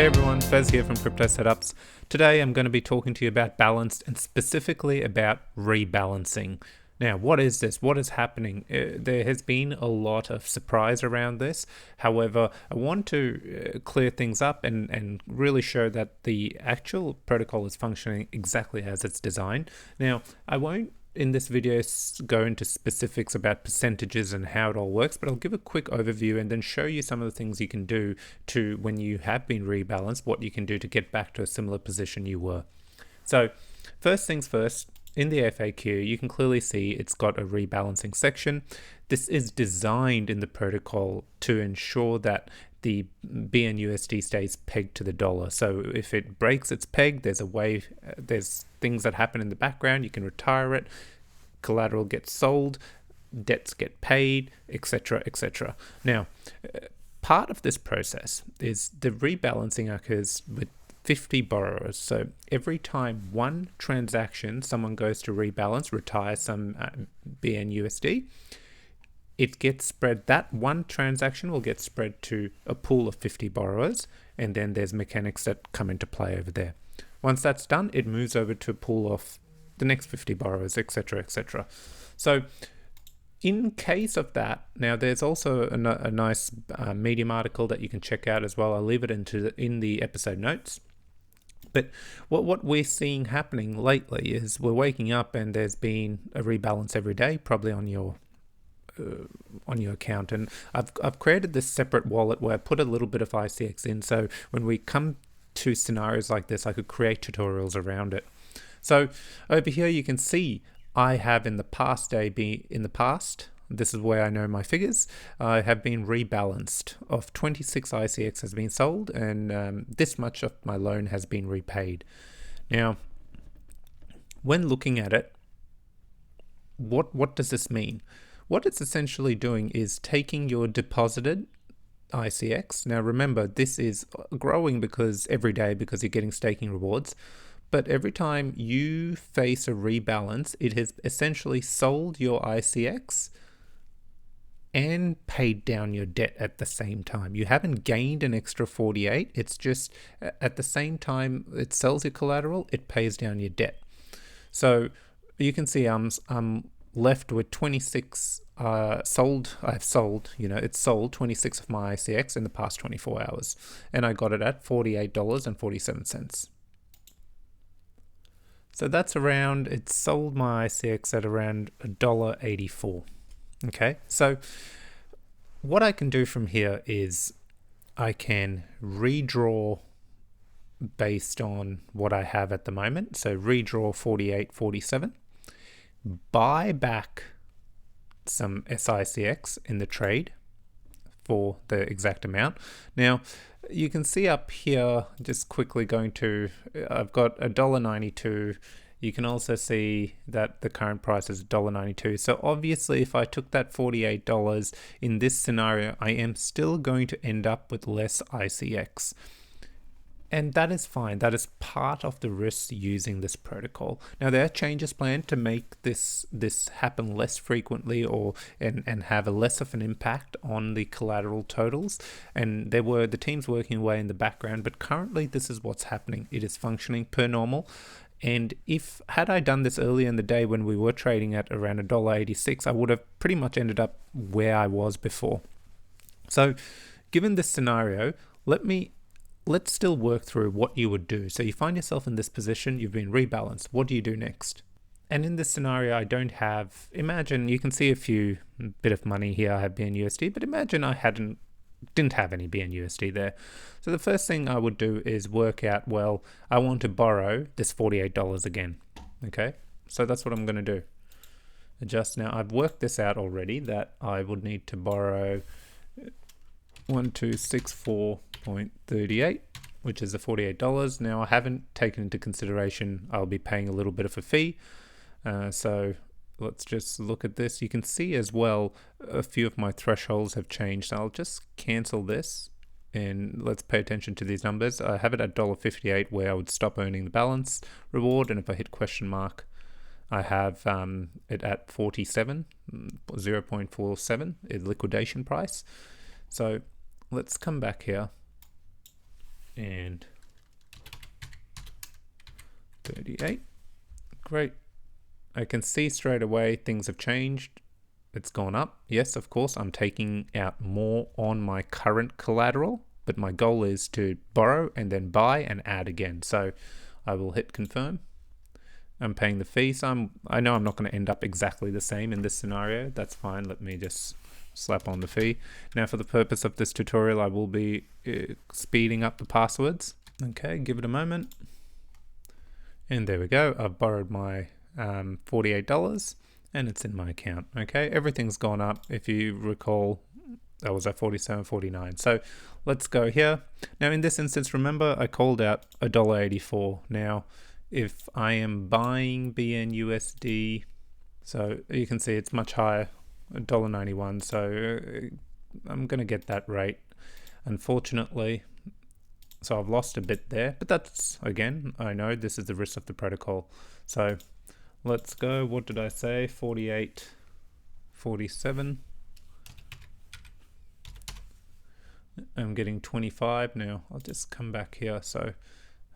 Hey everyone, Fez here from Crypto Setups. Today I'm going to be talking to you about balanced and specifically about rebalancing. Now, what is this? What is happening? There has been a lot of surprise around this. However, I want to clear things up and really show that the actual protocol is functioning exactly as it's designed. Now, I won't in this video go into specifics about percentages and how it all works, but I'll give a quick overview and then show you some of the things you can do to, when you have been rebalanced, what you can do to get back to a similar position you were. So first things first, in the FAQ, you can clearly see it's got a rebalancing section. This is designed in the protocol to ensure that the BNUSD stays pegged to the dollar. So if it breaks its peg, there's a way, there's things that happen in the background. You can retire it, collateral gets sold, debts get paid, etc., etc. Now, part of this process is the rebalancing occurs with 50 borrowers. So every time one transaction, someone goes to rebalance, retire some BNUSD, it gets spread, that one transaction will get spread to a pool of 50 borrowers, and then there's mechanics that come into play over there. Once that's done, it moves over to a pool of the next 50 borrowers, etc., etc. So in case of that, now there's also a nice Medium article that you can check out as well. I'll leave it in the episode notes. But what we're seeing happening lately is we're waking up and there's been a rebalance every day, probably on your account, and I've created this separate wallet where I put a little bit of ICX in, so when we come to scenarios like this, I could create tutorials around it. So over here you can see I have in the past this is where I know my figures, I have been rebalanced. Of 26 ICX has been sold, and this much of my loan has been repaid. Now, when looking at it, what does this mean? What it's essentially doing is taking your deposited ICX. Now remember, this is growing because every day, because you're getting staking rewards. But every time you face a rebalance, it has essentially sold your ICX and paid down your debt at the same time. You haven't gained an extra 48. It's just at the same time it sells your collateral, it pays down your debt. So you can see I'm left with 26 sold. I've sold, it's sold 26 of my ICX in the past 24 hours, and I got it at $48.47. So that's around, it sold my ICX at around $1.84. Okay, so what I can do from here is I can redraw based on what I have at the moment. So redraw 48.47, buy back some SICX in the trade for the exact amount. Now you can see up here, just quickly going to, I've got $1.92. You can also see that the current price is $1.92. So obviously if I took that $48 in this scenario, I am still going to end up with less ICX. And that is fine. That is part of the risk using this protocol. Now there are changes planned to make this happen less frequently, and have a less of an impact on the collateral totals. And the team's working away in the background, but currently this is what's happening. It is functioning per normal. And had I done this earlier in the day when we were trading at around $1.86, I would have pretty much ended up where I was before. So given this scenario, let's still work through what you would do. So you find yourself in this position, you've been rebalanced. What do you do next? And in this scenario, I don't have, imagine you can see a few bit of money here. I have BNUSD, but imagine I didn't have any BNUSD there. So the first thing I would do is work out, well, I want to borrow this $48 again. Okay, so that's what I'm going to do. Adjust. Now I've worked this out already that I would need to borrow 1264.38, which is the $48. Now I haven't taken into consideration I'll be paying a little bit of a fee. So let's just look at this. You can see as well a few of my thresholds have changed. So I'll just cancel this and let's pay attention to these numbers. I have it at $1.58 where I would stop earning the balance reward, and if I hit question mark, I have it at 47, 0.47 is liquidation price. So let's come back here and 38. Great. I can see straight away things have changed. It's gone up. Yes, of course, I'm taking out more on my current collateral, but my goal is to borrow and then buy and add again. So I will hit confirm. I'm paying the fee, so I know I'm not going to end up exactly the same in this scenario. That's fine. Let me just slap on the fee. Now, for the purpose of this tutorial, I will be speeding up the passwords. Okay, give it a moment. And there we go. I've borrowed my $48 and it's in my account. Okay, everything's gone up. If you recall, that was at $47.49. So let's go here. Now in this instance, remember I called out $1.84. Now if I am buying BNUSD, so you can see it's much higher, $1.91. So I'm going to get that rate, unfortunately. So I've lost a bit there, but that's, again, I know this is the risk of the protocol. So let's go. What did I say? 48.47. I'm getting 25 now. I'll just come back here. So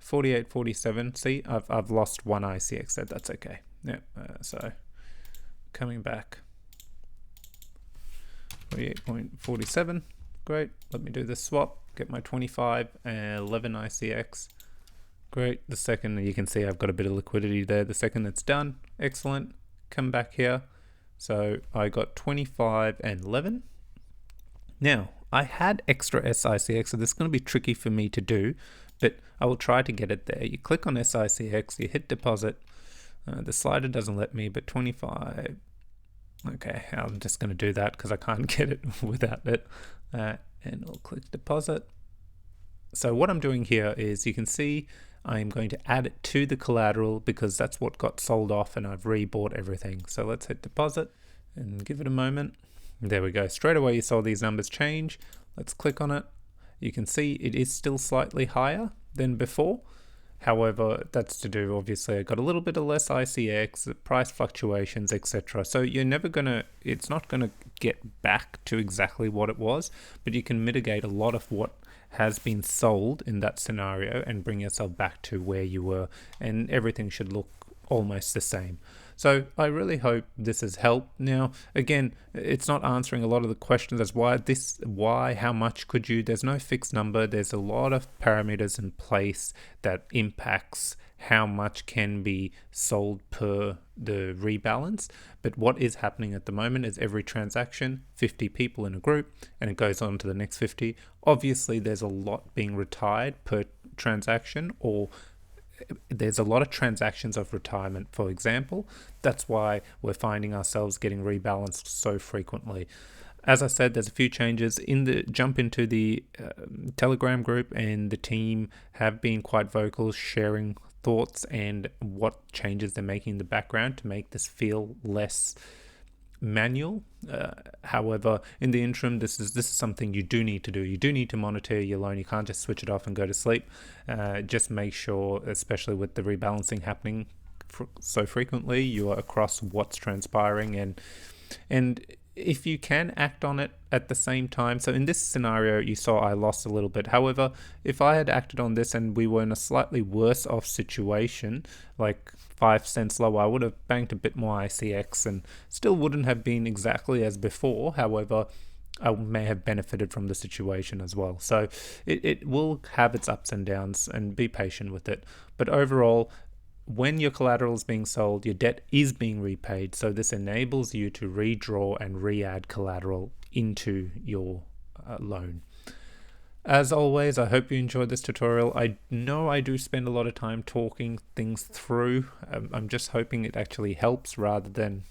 48.47. See, I've lost one ICX. That's okay. Yeah. So coming back. 48.47. Great. Let me do the swap. Get my 25 and 11 ICX. Great. The second, you can see I've got a bit of liquidity there. The second that's done, excellent. Come back here. So I got 25 and 11. Now, I had extra SICX, so this is going to be tricky for me to do, but I will try to get it there. You click on SICX, you hit deposit. The slider doesn't let me, but 25. Okay, I'm just going to do that because I can't get it without it. And I'll click deposit. So what I'm doing here is, you can see I'm going to add it to the collateral because that's what got sold off and I've rebought everything. So let's hit deposit and give it a moment. There we go. Straight away you saw these numbers change. Let's click on it. You can see it is still slightly higher than before. However, that's to do, obviously, I got a little bit of less ICX, price fluctuations, etc. So you're never gonna, it's not gonna get back to exactly what it was, but you can mitigate a lot of what has been sold in that scenario and bring yourself back to where you were, and everything should look almost the same. So I really hope this has helped. Now, again, it's not answering a lot of the questions as why, how much could you, there's no fixed number. There's a lot of parameters in place that impacts how much can be sold per the rebalance. But what is happening at the moment is every transaction, 50 people in a group, and it goes on to the next 50. Obviously, there's a lot being retired per transaction, or there's a lot of transactions of retirement, for example. That's why we're finding ourselves getting rebalanced so frequently. As I said, there's a few changes in the jump into the Telegram group, and the team have been quite vocal, sharing thoughts and what changes they're making in the background to make this feel less manual. However, in the interim, this is something you do need to do. You do need to monitor your loan. You can't just switch it off and go to sleep. Just make sure, especially with the rebalancing happening so frequently, you are across what's transpiring, and if you can act on it at the same time. So in this scenario, you saw I lost a little bit. However, if I had acted on this and we were in a slightly worse off situation, like 5 cents lower, I would have banked a bit more ICX and still wouldn't have been exactly as before. However, I may have benefited from the situation as well. So it will have its ups and downs, and be patient with it. But overall, when your collateral is being sold, your debt is being repaid. So this enables you to redraw and re-add collateral into your loan. As always, I hope you enjoyed this tutorial. I know I do spend a lot of time talking things through. I'm just hoping it actually helps rather than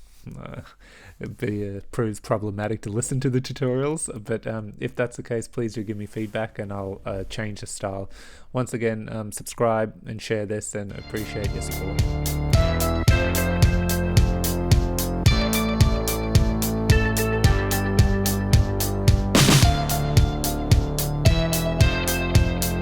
proves problematic to listen to the tutorials. But if that's the case, please do give me feedback and I'll change the style. Once again, subscribe and share this, and appreciate your support.